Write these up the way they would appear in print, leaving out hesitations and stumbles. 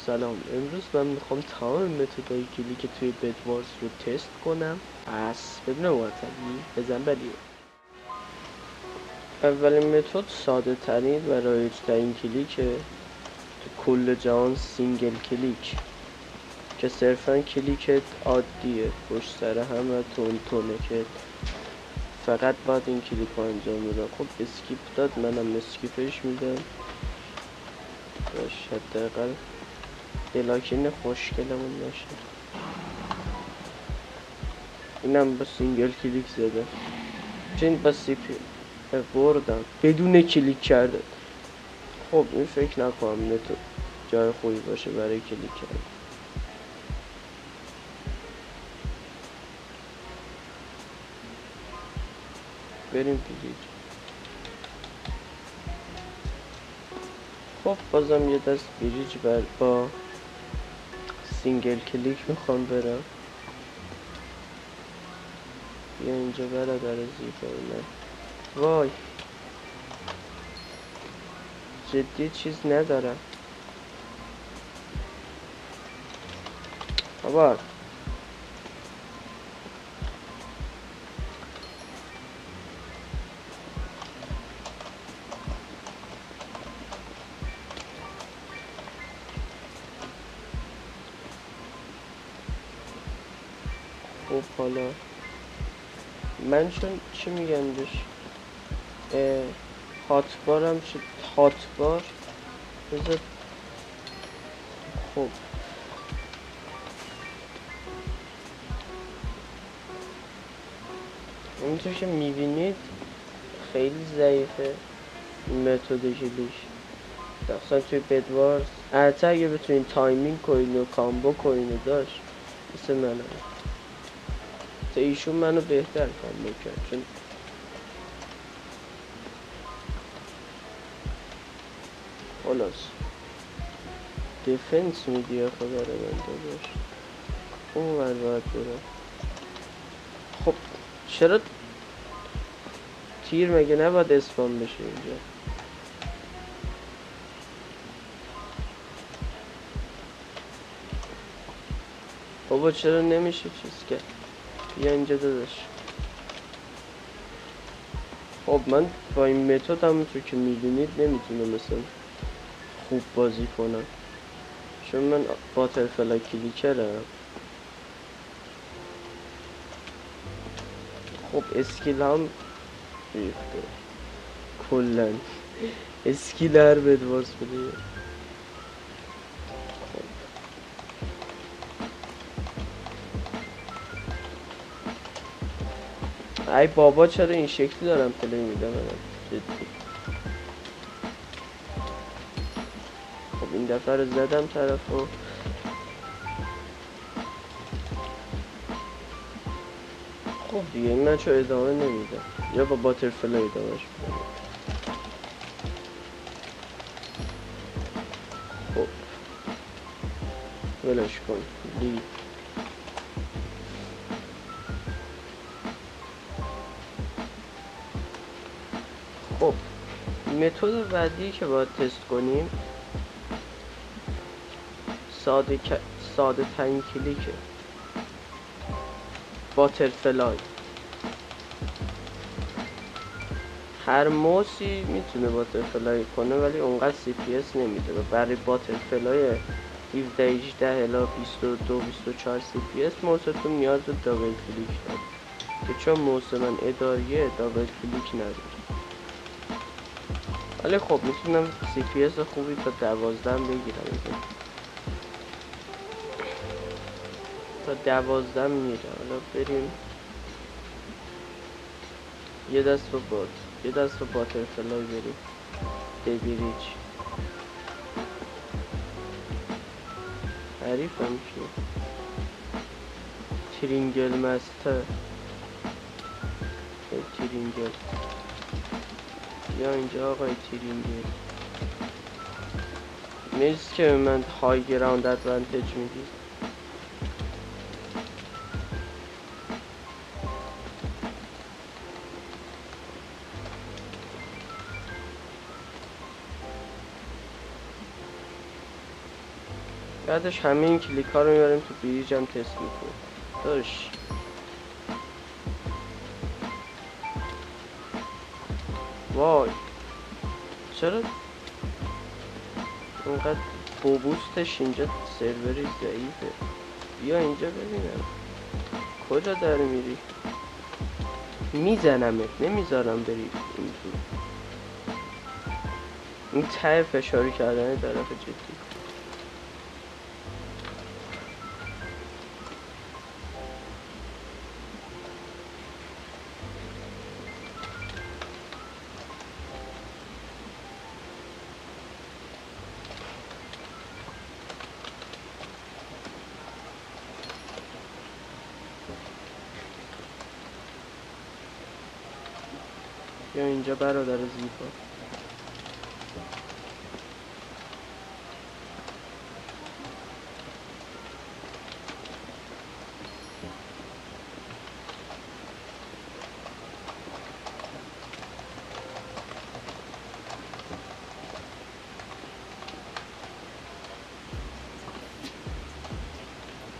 سلام. امروز من میخوام تمام متدای کلیک توی بدوارز رو تست کنم. پس بدون معطلی بزن بریم. اولین متد ساده ترین و رایج ترین کلیکه تو کل جهان، سینگل کلیک که صرفا کلیکت عادیه، پشت سر هم و تونه که فقط باید این کلیک رو انجام میدم. خب اسکیپ داد، منم اسکیپش میدم باش حداقل بلاکین خوشگلمون نشه. اینم با سینگل کلیک زده، چین با سی پی بردم بدون کلیک کرده. خب این فکر نکنم نتو جای خوبی باشه برای کلیک کردن. بریم بریج. خب بازم یه دست بریج با سینگل کلیک میخوام برم. بیا اینجا برادر زیبا. وای جدی چیز ندارم بابا. خب حالا من چون چی میگم بهش هاتبارم شد. هاتبار بذار. خب همینطور که میبینید خیلی ضعیفه این متد کلیک، اصلا توی بدوارز. البته اگه بتونین تایمینگ کنین و کامبو کنین و داشت مثل منم، تا ایشون منو بهتر کامبو کرد چون خلاص دیفنس میدی آخه برای من داداش. اون ور باید برم. خب چرا تیر مگه نباید اسپام بشه اینجا؟ بابا چرا نمیشه چیز کرد؟ بیا اینجا داداش. خب من با این متد همونطور که میدونید نمیتونم مثلا خوب بازی کنم چون من باترفلای کلیکرم. خب اسکیل هم ریخته کلن، اسکیل هر بدواز بده. ای بابا چرا این شکلی دارم پلی میدم منم جدی. خب این دفعه رو زدم طرفو. خب دیگه این من چو ادامه نمیدم یا با باترفلای ادامهش میدم. خب ولش کن لیگ. خب متد بعدی که باید تست کنیم ساده ترین کلیکه، باترفلای. هر موسی میتونه باترفلای کنه ولی اونقدر سی پی اس نمیده. برای باترفلای 17-18 الی 22-24 سی پی اس موستون نیاز به دابل کلیک داره که چون موس من اداریه دابل کلیک نداره. ولی خب میتونم سی پی اس خوبی تا 12 بگیرم. تا 12 میرم. حالا بریم یه دست با باترفلای بریم بریج. حریفم کیه؟ ترینگل مستر. ترینگل یا اینجا آقای ترینگل. مرسی که به من های گراوند ادوانتج میدید. بعدش همه این کلیک ها رو میبریم تو بریج هم تست میکنیم. داش وای چرا اینقدر بوبوستش اینجا سروری ضعیفه؟ بیا اینجا ببینم کجا داری میری؟ میزنمت نمیذارم بری اینجور. این ته فشاری کردن طرف جدی. یا اینجا برادر زیبا.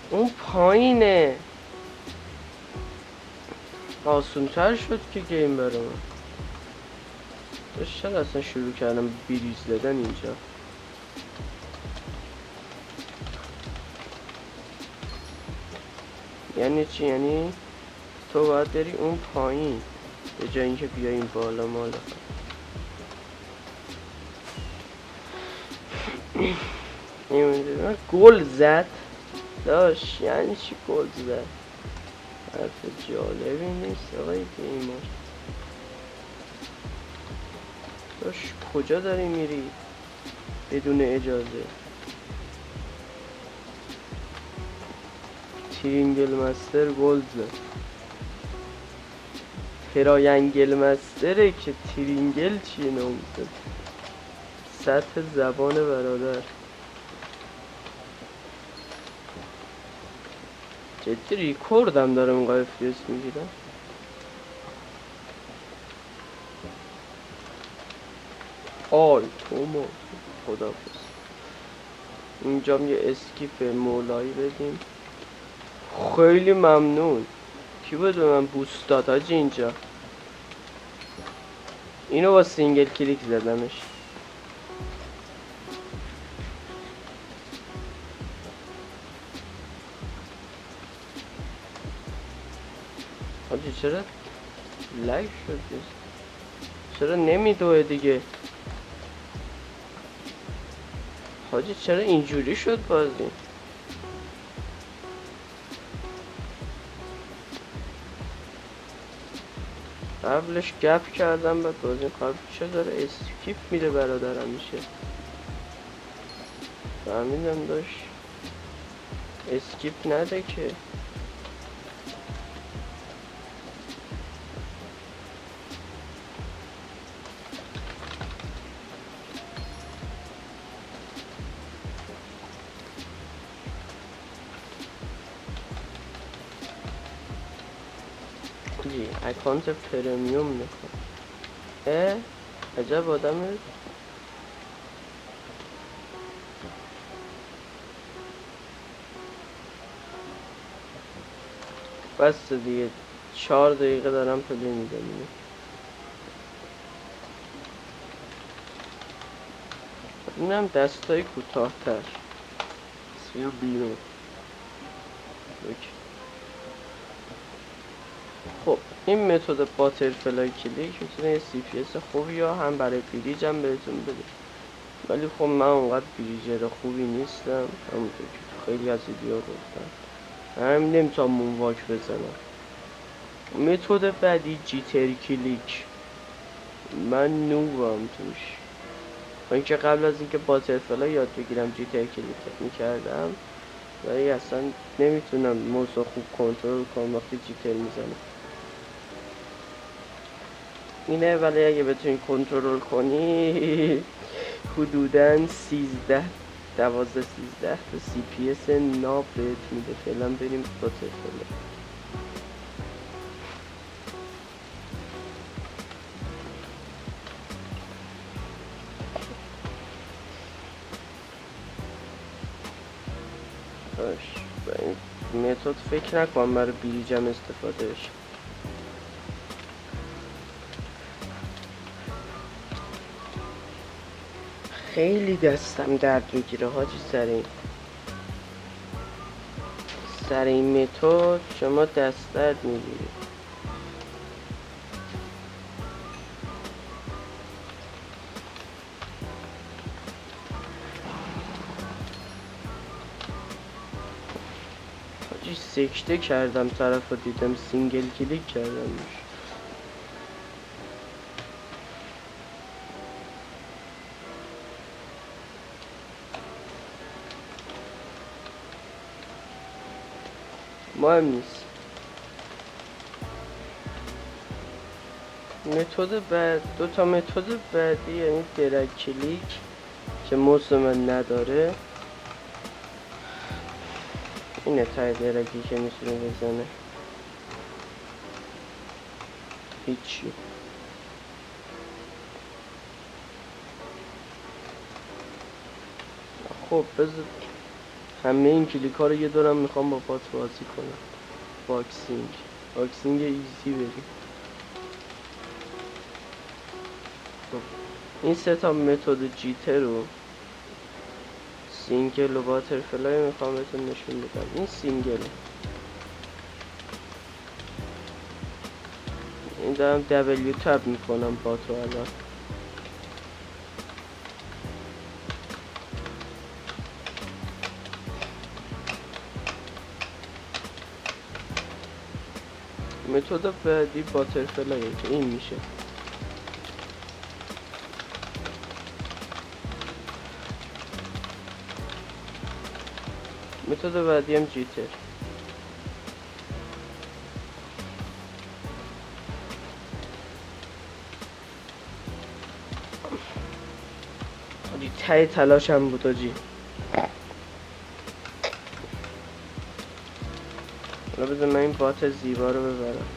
اون پایینه آسونتر شد که گیم برای من. داشتن اصلا شروع کردم بریز دادن اینجا. یعنی چی؟ یعنی تو باید بری اون پایین به جای اینکه بیایم بالا مالا. گل زد داشت. یعنی چی گل زد؟ حرف جالبی نیست آقای گیمر. داشت کجا داری میری بدون اجازه؟ ترینگل مستر گل زد. تراینگل مستره که ترینگل چیه ناموسه؟ سطح زبان برادر جدی ریکوردم داره اینقدر FPS میگیرم. آی تومو خدافظ. اینجا یه اسکیپ مولایی بدیم. خیلی ممنون. کی بود به من بوست داد حاجی اینجا؟ اینو با سینگل کلیک زدمش. حاجی چرا لایف شد؟ چرا نمیدوه دیگه؟ حاجی چرا اینجوری شد بازی؟ قبلش گپ کردم بعد بازی قبل چرا داره اسکیپ میده برادرم میشه؟ فهمیدم داشت اسکیپ نده که. اکانت پرمیوم میخوام. عجب آدمه. بس دیگه 4 دقیقه دارم پلی میدم. اینم دستای کوتاه‌تر سیو بیرون. خب این متد باترفلای کلیک میتونه یه CPS خوبی یا هم برای بریج هم بهتون بده، ولی خب من اونقدر بریجر خوبی نیستم. همونطور که خیلی از ویدیوها گفتم همین نمیتونم مونواک بزنم. متد بعدی جیتر کلیک. من نوبم توش، با اینکه قبل از اینکه باترفلای یاد بگیرم جیتر کلیک میکردم، ولی اصلا نمیتونم موضوع خوب کنترل کنم وقتی جیتر میزنم. اینه ولی اگه بتونی کنترل کنی حدوداً 12-13 تا CPS ناب بهت میده. فعلا بریم باترفلای. به این متد فکر نکنم برای بریجم استفاده بشه. خیلی دستم درد میگیره حاجی سر این متد شما دست درد میگیری. حاجی سکته کردم طرف رو دیدم سینگل کلیک کردم. مهم نیست. متد بعد دو تا متد بعدی یعنی درگ کلیک که موس من نداره، اینه تای درگی که میتونه بزنه. هیچی. خب بذار همه این کلیک ها رو یه دورم میخوام با بات بازی کنم. باکسینگ ایزی بریم. خب این سه تا متد جیتر رو سینگل و باترفلای میخوام بهتون نشون بدم. این سینگل، این دارم دبلیو تب میکنم باتو الان. متد بعدی باترفلایه که این میشه. متد بعدی هم جیتر. تای تلاشم بود آجی. حالا بذار من این بات زیبا رو ببرم.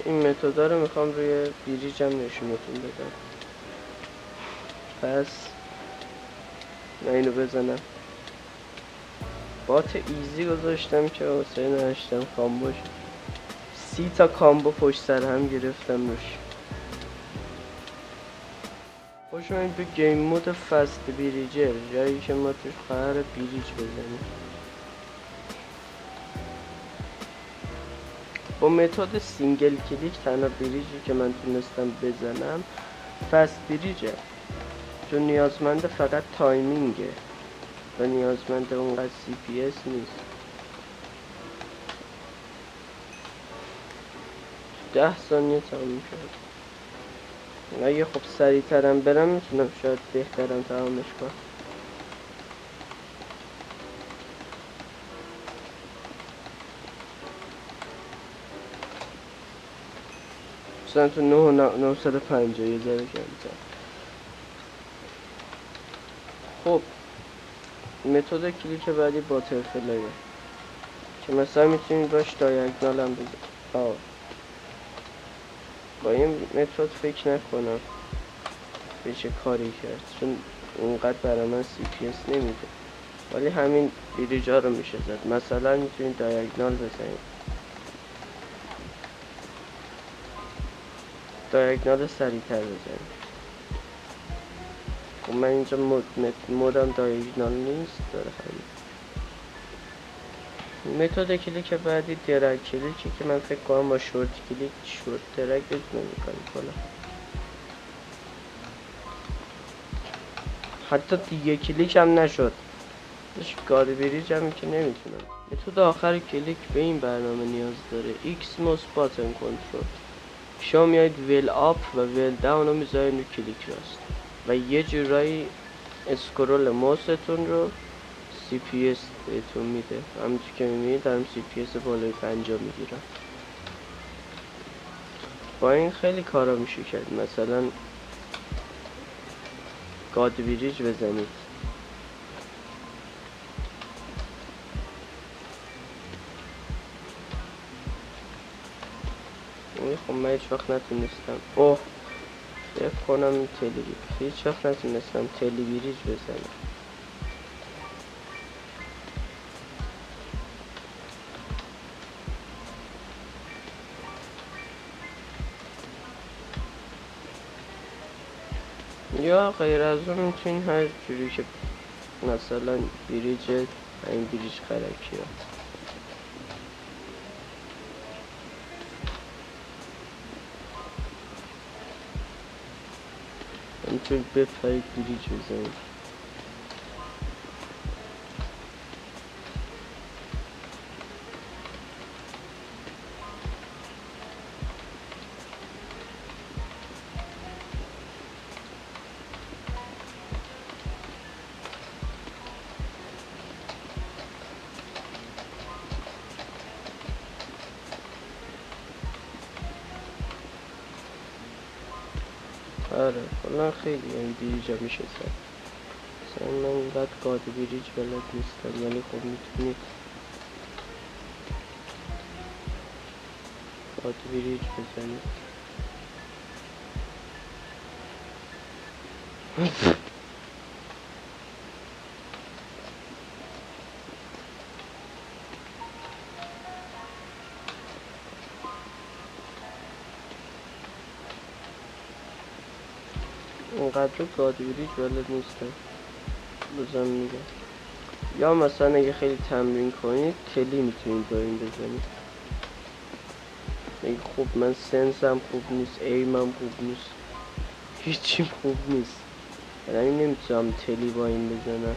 این متدا رو میخوام روی بریجم نشونتون بدم. پس من اینو بزنم. بات ایزی گذاشتم که واسه نوشتم کامبوش 30 تا کامبو پشت سر هم گرفتم روش. خوش اومدید به گیم مود فست بریجر، جایی که ما توش قرار بریج بزنیم با متد سینگل کلیک. تنها بریجی که من تونستم بزنم فست بریجه، چون نیازمند فقط تایمینگه و نیازمند اونقدر سی پی اس نیست. 10 ثانیه تموم شد. اگه خب سریع ترم برم میتونم شاید بهترم تمامش کنم. مثلا تو 950 یه ذره کمتر. خب متد کلیک بعدی باترفلایه که مثلا میتونید باش دایگنال هم بزنید. با این متد فکر نکنم بشه کاری کرد، چون اونقدر برای من سی پی اس نمیده، ولی همین بریجا رو میشه زد. مثلا میتونید دایگنال بزنید، دایگنال سریعتر بزنید. خب من اینجا مودم دایگنال نیست داره همین. متد کلیک بعدی درگ کلیکی که من فکر کنم با شورت کلیک شورت درگ بتونم میکنم کنم. حتی دیگه کلیک هم نشد، داشت گاد بریج هم که نمیتونم. متد آخر کلیک به این برنامه نیاز داره، X موس باتن کنترل. شما میاید ویل آپ و ویل داون رو میذارید رو کلیک راست و یه جورایی اسکرول ماوستون رو سی پی اس بهتون میده. همونطور که میبینید دارم سی پی اس بالای 50 میگیرم. با این خیلی کارا میشه کرد. مثلا گاد بریج بزنید، خب من هیچ وقت نتونستم. اوه فکر کنم این هیچ وقت نتونستم تلویریج بزنم. یا غیر از اون میتونین هر جوری که مثلا بریج این بریج خرکی ها میتونید بپرید بریج بزنید. آره کلا خیلی این بریج ها میشه زد. مثلا من اینقدر گاد بریج بلد نیستم، یعنی خب میتونید گاد بریج بزنید. اینقدر گاد بریج بلد نیستم بازم میگم. یا مثلا اگه خیلی تمرین کنید کلی میتونید با این بزنید. اگه خب من سنسم خوب نیست، ایمم خوب نیست، هیچیم خوب نیست، یعنی نمیتونم تلی با این بزنم.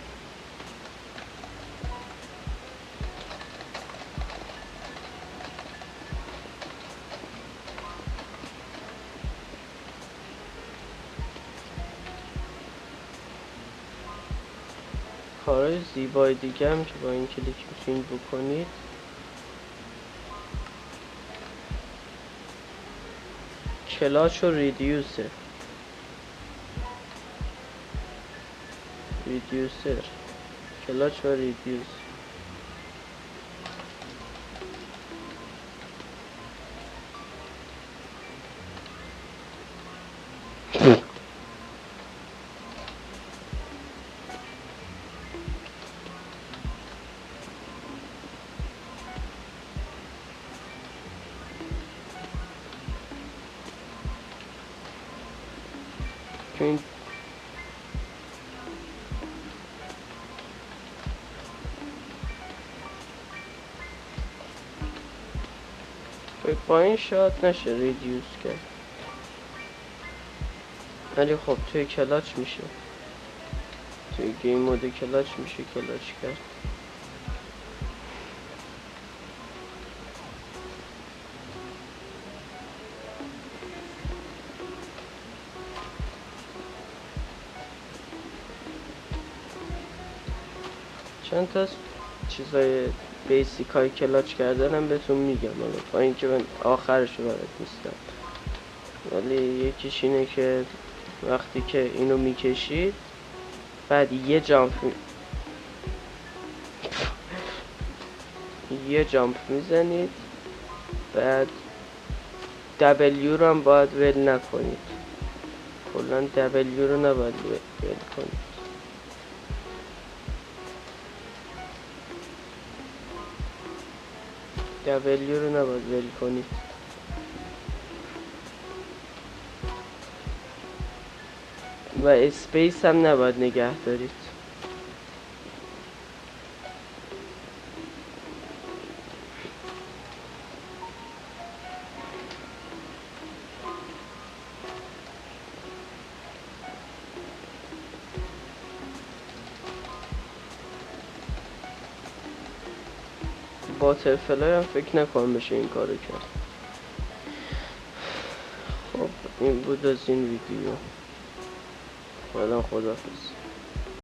کارهای زیبای دیگه هم که با این کلیک میتونید بکنید کلاچ و ریدیوسر کلاچ و ریدیوس. این پایین شاید نشه ریدیوس کرد، ولی خب توی کلاچ میشه، توی گیم مود کلاچ میشه کلاچ کرد. چند تا چیزای بیسیک های کلاچ کردنم بهتون میگم، حالا با اینکه من آخرش رو بلد نیستم، ولی یکیش اینه که وقتی که اینو میکشید بعد یه جامپ میزنید، بعد دبلیو رو هم باید ول نکنید، کلا دبلیو رو نباید ول کنید. دبلیو رو نباید ول کنید. و اسپیس هم نباید نگه دارید. باترفلای هم فکر نکنم بشه این کارو کرد. خب این بود از این ویدیو. فعلا خداحافظ.